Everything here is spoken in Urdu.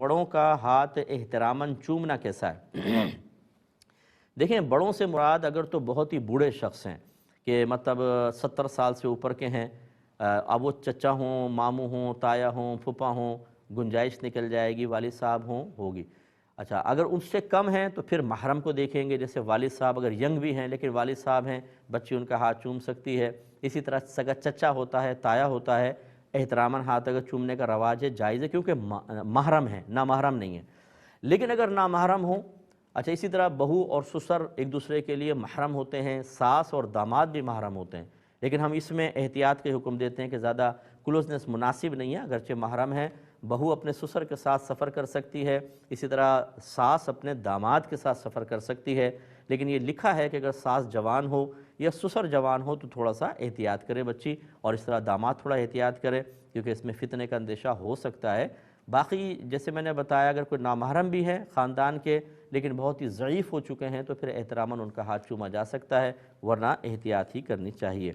بڑوں کا ہاتھ احتراماً چومنا کیسا ہے؟ دیکھیں، بڑوں سے مراد اگر تو بہت ہی بوڑھے شخص ہیں کہ مطلب 70 سال سے اوپر کے ہیں، اب وہ چچا ہوں، ماموں ہوں، تایا ہوں، پھپھا ہوں، گنجائش نکل جائے گی، والد صاحب ہوں ہوگی۔ اچھا، اگر ان سے کم ہیں تو پھر محرم کو دیکھیں گے، جیسے والد صاحب اگر ینگ بھی ہیں لیکن والد صاحب ہیں، بچی ان کا ہاتھ چوم سکتی ہے۔ اسی طرح سگا چچا ہوتا ہے، تایا ہوتا ہے، احتراماً ہاتھ اگر چومنے کا رواج ہے، جائز ہے، کیونکہ محرم ہے، نامحرم نہیں ہے۔ لیکن اگر نامحرم ہوں، اچھا اسی طرح بہو اور سسر ایک دوسرے کے لیے محرم ہوتے ہیں، ساس اور داماد بھی محرم ہوتے ہیں، لیکن ہم اس میں احتیاط کے حکم دیتے ہیں کہ زیادہ کلوزنس مناسب نہیں ہے۔ اگرچہ محرم ہے، بہو اپنے سسر کے ساتھ سفر کر سکتی ہے، اسی طرح ساس اپنے داماد کے ساتھ سفر کر سکتی ہے، لیکن یہ لکھا ہے کہ اگر ساس جوان ہو یا سسر جوان ہو تو تھوڑا سا احتیاط کرے بچی، اور اس طرح داماد تھوڑا احتیاط کرے، کیونکہ اس میں فتنے کا اندیشہ ہو سکتا ہے۔ باقی جیسے میں نے بتایا، اگر کوئی نامحرم بھی ہے خاندان کے لیکن بہت ہی ضعیف ہو چکے ہیں تو پھر احتراماً ان کا ہاتھ چوما جا سکتا ہے، ورنہ احتیاط ہی کرنی چاہیے۔